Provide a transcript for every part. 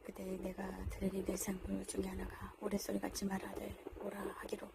그때 내가 들으니 내 생물 중에 하나가 우레소리 같지 말아들 오라 하기로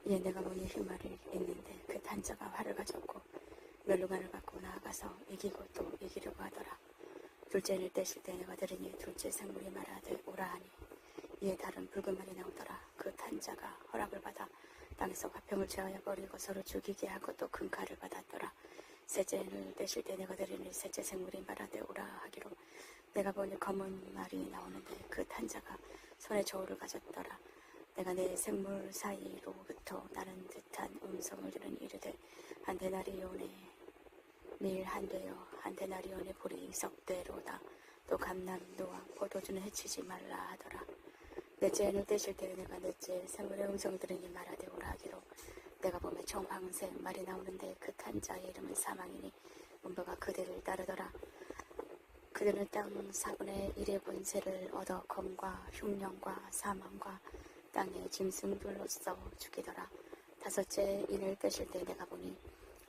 이에 내가 보니 흰말을 있는데 그 탄자가 활을 가졌고 멸루관을 갖고 나아가서 이기고 또 이기려고 하더라. 둘째를 떼실 때 내가 들으니 둘째 생물이 말하되 오라 하니 이에 다른 붉은 말이 나오더라. 그 탄자가 허락을 받아 땅에서 화평을 제하여 버리고 서로 죽이게 하고 또 큰 칼을 받았더라. 셋째를 떼실 때 내가 들으니 셋째 생물이 말하되 오라 하기로 내가 보니 검은 말이 나오는데 그 탄자가 손에 저울을 가졌더라. 내가 내 생물 사이로부터 나는 듯한 음성을 들으니 이르되 한 데나리온의 밀 한 되여 한 데나리온의 보리 석대로다. 또 감람도와 포도주는 해치지 말라 하더라. 넷째를 떼실 때 내가 넷째 생물의 음성을 들으니 말하되 오라 하기로 내가 보면 청황색 말이 나오는데 그 탄자의 이름은 사망이니 문부가 그들을 따르더라. 그들은 땅 4분의 1의 권세를 얻어 검과 흉령과 사망과 땅의 짐승들로서 죽이더라. 다섯째 인을 떼실 때 내가 보니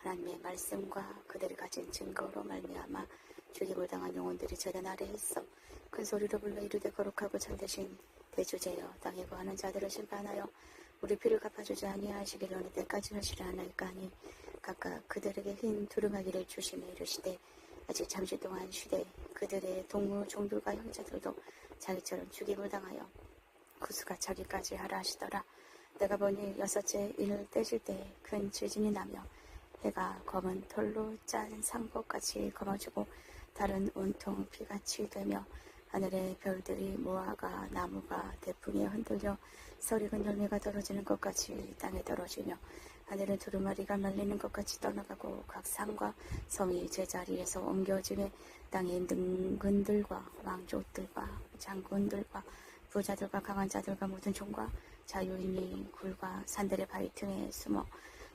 하나님의 말씀과 그들이 가진 증거로 말미암아 죽임을 당한 영혼들이 제단 아래에 있어 큰 소리로 불러 이르되 거룩하고 참되신 대주제여 땅에 거하는 자들을 심판하여 우리 피를 갚아주지 아니하시기를 어느 때까지 하시려 하나이까 하니 각각 그들에게 흰 두루마기를 주시며 이르시되 아직 잠시 동안 쉬되 그들의 동무 종들과 형제들도 자기처럼 죽임을 당하여 구수가 차기까지 하라 하시더라. 내가 보니 여섯째 인을 떼실 때 큰 지진이 나며 해가 검은 털로 짠 상복같이 검어지고 달은 온통 피같이 되며 하늘의 별들이 모아가 나무가 대풍에 흔들려 서리은 열매가 떨어지는 것 같이 땅에 떨어지며 하늘은 두루마리가 말리는 것 같이 떠나가고 각 산과 성이 제자리에서 옮겨지며 땅의 능근들과 왕족들과 장군들과 부자들과 강한 자들과 모든 종과 자유인이 굴과 산들의 바위 틈에 숨어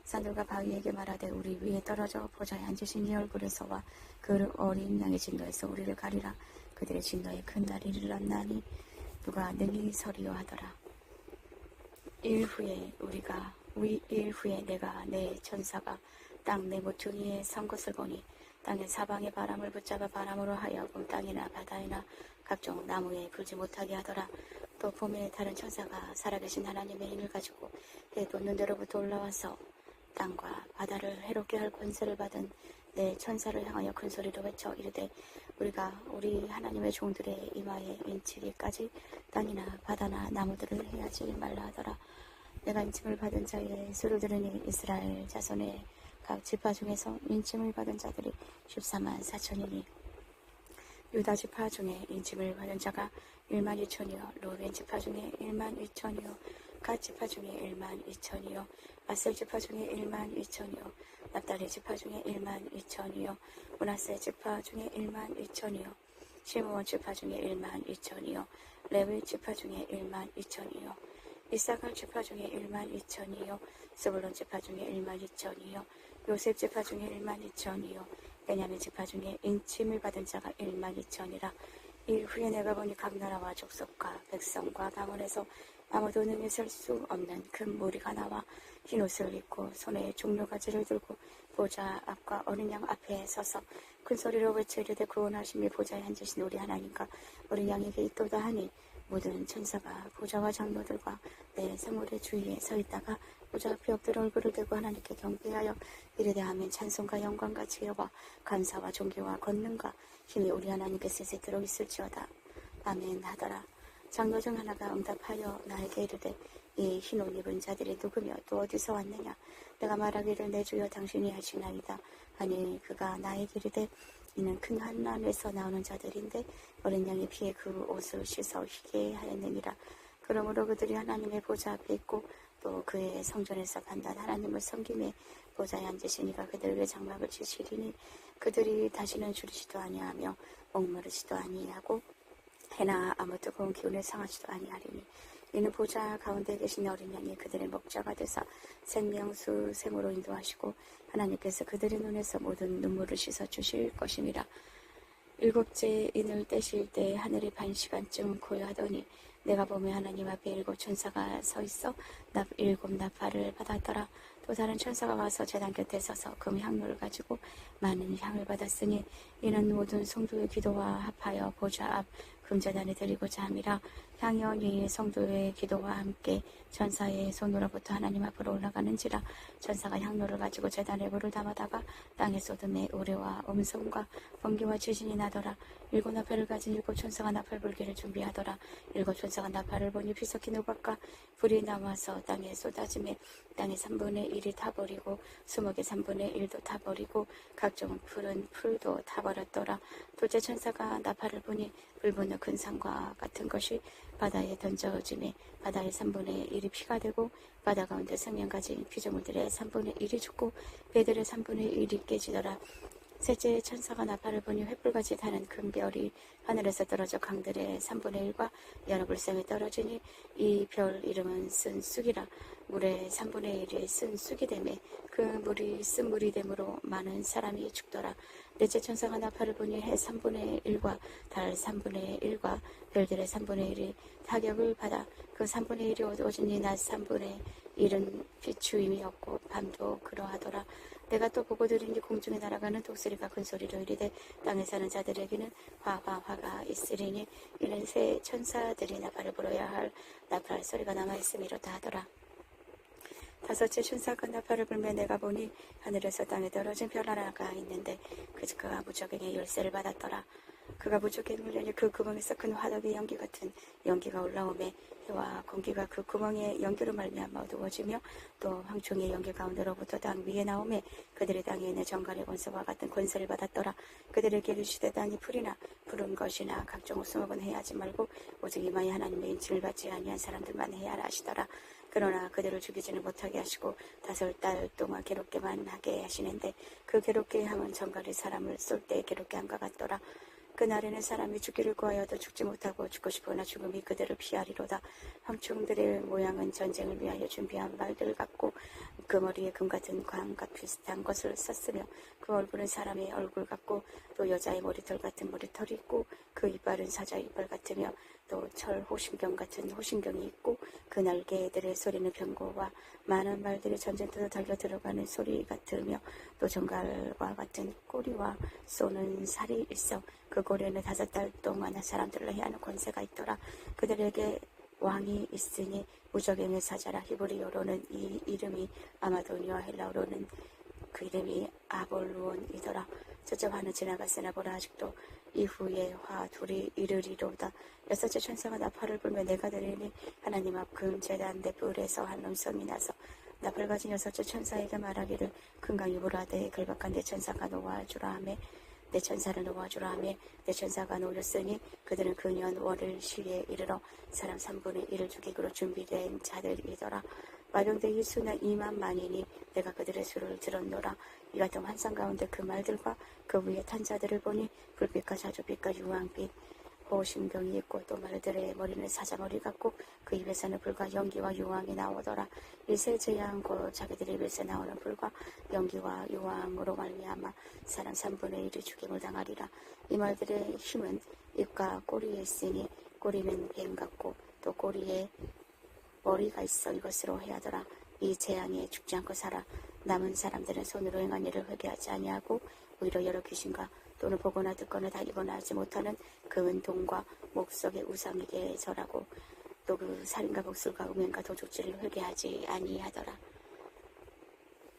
산들과 바위에게 말하되 우리 위에 떨어져 보좌에 앉으신 이 얼굴에서와 그 어린 양의 진노에서 우리를 가리라. 그들의 진노에 큰 날이 일어나니 누가 능히 서리요 하더라. 일 후에 내가 내 천사가 땅 내 모퉁이에 선 것을 보니 땅의 사방의 바람을 붙잡아 바람으로 하여금 땅이나 바다이나 각종 나무에 불지 못하게 하더라. 또 봄에 다른 천사가 살아계신 하나님의 힘을 가지고 해 돋는 데로부터 올라와서 땅과 바다를 해롭게 할 권세를 받은 내 천사를 향하여 큰 소리로 외쳐 이르되 우리가 우리 하나님의 종들의 이마에 인치기까지 땅이나 바다나 나무들을 해하지 말라 하더라. 내가 인침을 받은 자의 수를 들으니 이스라엘 자손의 각 지파 중에서 인침을 받은 자들이 14만 4천이니 유다 지파 중에 인침을 받은 자가 1만 2천이요 루벤 지파 중에 1만 2천이요 갓 지파 중에 1만 2천이요 아셀 지파 중에 1만 2천이요 납달리 지파 중에 1만 2천이요 므낫세 지파 중에 1만 2천이요 시므온 지파 중에 1만 2천이요 레위 지파 중에 1만 2천이요 이사갈 지파 중에 1만 2천이요 스불론 지파 중에 1만 2천이요 요셉 지파 중에 1만 2천이요 베냐민 지파 중에 인침을 받은 자가 1만 2천이라. 일 후에 내가 보니 각 나라와 족속과 백성과 방언에서 아무도 능히 설 수 없는 큰 무리가 나와 흰옷을 입고 손에 종려가지를 들고 보좌 앞과 어린 양 앞에 서서 큰 소리로 외쳐 이르되 구원하심이 보좌에 앉으신 우리 하나님과 어린 양에게 있도다 하니 모든 천사가 보좌와 장로들과 내 생물의 주위에 서 있다가 보좌 앞에 엎드려 얼굴을 들고 하나님께 경배하여 이르되 아멘. 찬송과 영광과 지혜와 감사와 존귀와 권능과 힘이 우리 하나님께 세세토록 있을지어다. 아멘 하더라. 장로 중 하나가 응답하여 나에게 이르되 이 흰 옷 입은 자들이 누구며 또 어디서 왔느냐. 내가 말하기를 내 주여 당신이 하시나이다 하니 그가 나에게 이르되 이는 큰 환난에서 나오는 자들인데 어린 양의 피에 그 옷을 씻어 희게 하였느니라. 그러므로 그들이 하나님의 보좌 앞에 있고 또 그의 성전에서 판단 하나님을 섬김에 보좌에 앉으시니가 그들에게 장막을 치시리니 그들이 다시는 줄이지도 아니하며 목마르지도 아니하고 해나 아무 뜨거운 기운을 상하지도 아니하리니 이는 보좌 가운데 계신 어린 양이 그들의 목자가 되사 생명수 샘으로 인도하시고 하나님께서 그들의 눈에서 모든 눈물을 씻어 주실 것임이라. 일곱째 인을 떼실 때 하늘이 반 시간쯤 고요하더니 내가 보며 하나님 앞에 일곱 천사가 서 있어 일곱 나팔을 받았더라. 또 다른 천사가 와서 제단 곁에 서서 금 향로를 가지고 많은 향을 받았으니 이는 모든 성도의 기도와 합하여 보좌 앞 금제단에 드리고자 함이라. 향연이 성도의 기도와 함께 천사의 손으로부터 하나님 앞으로 올라가는지라. 천사가 향로를 가지고 제단에 불을 담아다가 땅에 쏟음에 우레와 음성과 번개와 지진이 나더라. 일곱 나팔을 가진 일곱 천사가 나팔 불기를 준비하더라. 일곱 천사가 나팔을 보니 피석희 누각과 불이 나와서 땅에 쏟아짐에 땅의 3분의 1이 타버리고 수목의 3분의 1도 타버리고 각종 푸른 풀도 타버렸더라. 둘째 천사가 나팔을 보니 불붙는 큰 산과 같은 것이 바다에 던져짐에 바다의 3분의 1이 피가 되고 바다 가운데 생명 가진 피조물들의 3분의 1이 죽고 배들의 3분의 1이 깨지더라. 셋째 천사가 나팔을 보니 횃불같이 타는 큰 별이 하늘에서 떨어져 강들의 3분의 1과 여러 불샘에 떨어지니 이 별 이름은 쓴 쑥이라. 물의 3분의 1이 쓴 쑥이 되매 그 물이 쓴 물이 되므로 많은 사람이 죽더라. 넷째 천사가 나팔을 보니 해 3분의 1과 달 3분의 1과 별들의 3분의 1이 타격을 받아 그 3분의 1이 어두워지니 낮 3분의 1은 비추임이 없고 밤도 그러하더라. 내가 또 보고 들으니 공중에 날아가는 독수리가 큰 소리로 이르되 땅에 사는 자들에게는 화가 있으리니 이는 새 천사들이 나팔을 불어야 할 나팔 소리가 남아있음이로다 하더라. 다섯째 천사가 나팔을 불며 내가 보니 하늘에서 땅에 떨어진 별 하나가 있는데 그가 무적행의 열쇠를 받았더라. 그가 무적행을 열니 그 구멍에서 큰 화덕의 연기 같은 연기가 올라오매 해와 공기가 그 구멍의 연기로 말미암아 어두워지며 또 황충의 연기 가운데로부터 땅 위에 나오매 그들의 땅에 있는 정갈의 권세와 같은 권세를 받았더라. 그들에게 이르시되 땅이 풀이나 푸른 것이나 각종 수목은 해하지 말고 오직 이마에 하나님의 인침을 받지 아니한 사람들만 해야라 하시더라. 그러나 그들을 죽이지는 못하게 하시고 5달 동안 괴롭게만 하게 하시는데 그 괴롭게 함은 정갈이 사람을 쏠 때 괴롭게 함과 같더라. 그날에는 사람이 죽기를 구하여도 죽지 못하고 죽고 싶으나 죽음이 그들을 피하리로다. 황충들의 모양은 전쟁을 위하여 준비한 말들 같고 그 머리에 금 같은 광과 비슷한 것을 썼으며 그 얼굴은 사람의 얼굴 같고 또 여자의 머리털 같은 머리털이 있고 그 이빨은 사자의 이빨 같으며 또 철 호신경 같은 호신경이 있고 그 날개들의 소리는 병고와 많은 말들의 전쟁터로 달려 들어가는 소리 같으며 또 정갈과 같은 꼬리와 쏘는 살이 있어 그 꼬리에는 5달 동안 사람들을 해하는 권세가 있더라. 그들에게 왕이 있으니 무적행의 사자라. 히브리어로는 이 이름이 아마도니와 헬라어로는 그 이름이 아볼루온이더라. 첫째 화는 지나갔으나 보라 아직도 이후에 화 둘이 이르리로다. 여섯째 천사가 나팔을 불며 내가 들으니 하나님 앞 금 제단 넷불에서 한 음성이 나서 나팔 가진 여섯째 천사에게 말하기를 큰 강이 불하되 글박한 내 천사가 놓아주라 하며 내 천사를 놓아주라 하며 내 천사가 놓였으니 그들은 그 년 월을 시에 이르러 사람 3분의 1을 죽이기로 준비된 자들이더라. 마병대의 수는 2만만이니 내가 그들의 수를 들었노라. 이 같은 환상 가운데 그 말들과 그 위에 탄 자들을 보니 불빛과 자주빛과 유황빛 호심경이 있고 또 말들의 머리는 사자머리 같고 그 입에서는 불과 연기와 유황이 나오더라. 일세 재앙 곧 자기들의 입에서 나오는 불과 연기와 유황으로 말미암아 사람 3분의 1이 죽임을 당하리라. 이 말들의 힘은 입과 꼬리에 있으니 꼬리는 뱀 같고 또 꼬리에 머리가 있어 이것으로 해하더라. 이 재앙에 죽지 않고 살아 남은 사람들은 손으로 행한 일을 회개하지 아니하고 오히려 여러 귀신과 또는 보거나 듣거나 다니거나 하지 못하는 금은 동과 목석의 우상에게 절하고 또 그 살인과 복술과 음행과 도둑질을 회개하지 아니하더라.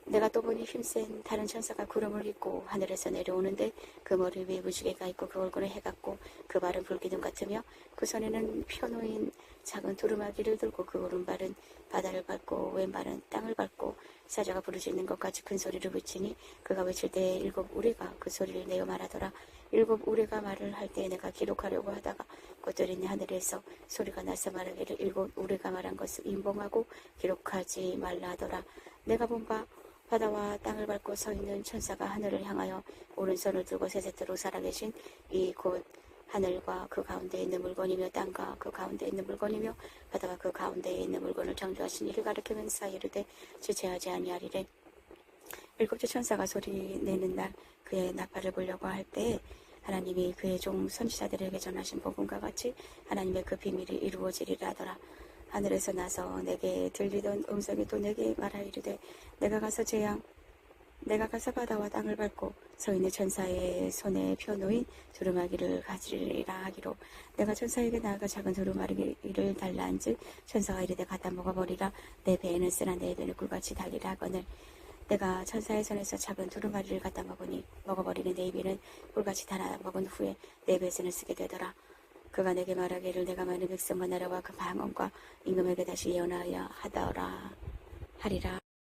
내가 또 보니 힘센 다른 천사가 구름을 입고 하늘에서 내려오는데 그 머리 위에 무지개가 있고 그 얼굴은 해 같고 그 발은 불기둥 같으며 그 손에는 펴놓인 작은 두루마기를 들고 그 오른발은 바다를 밟고 왼발은 땅을 밟고 사자가 부르짖는 것 같이 큰 소리를 외치니 그가 외칠 때에 7 우레가 그 소리를 내어 말하더라. 7 우레가 말을 할 때 내가 기록하려고 하다가 꽃들이 하늘에서 소리가 나서 말하기를 7 우레가 말한 것을 인봉하고 기록하지 말라 하더라. 내가 본 바 바다와 땅을 밟고 서 있는 천사가 하늘을 향하여 오른손을 들고 세세트로 살아계신 이 곧 하늘과 그 가운데 있는 물건이며 땅과 그 가운데 있는 물건이며 바다와 그 가운데에 있는 물건을 창조하신 이를 가리키면서 이르되 지체하지 아니하리래. 7째 천사가 소리 내는 날 그의 나팔을 불려고 할 때에 하나님이 그의 종 선지자들에게 전하신 복음과 같이 하나님의 그 비밀이 이루어지리라 하더라. 하늘에서 나서 내게 들리던 음성이 또 내게 말하이르되 내가 가서 바다와 땅을 밟고 서 있는 천사의 손에 펴놓인 두루마기를 가지리라 하기로 내가 천사에게 나아가 작은 두루마기를 달라 한즉 천사가 이르되 갖다 먹어버리라. 내 배에는 쓰나 내 배는 꿀같이 달리라 하거늘 내가 천사의 손에서 작은 두루마리를 갖다 먹어버리는 내 입에는 꿀같이 달아 먹은 후에 내 배에서는 쓰게 되더라. 그가 내게 말하기를 내가 많은 백성과 나라와 그 방언과 임금에게 다시 예언하여 하더라 하리라.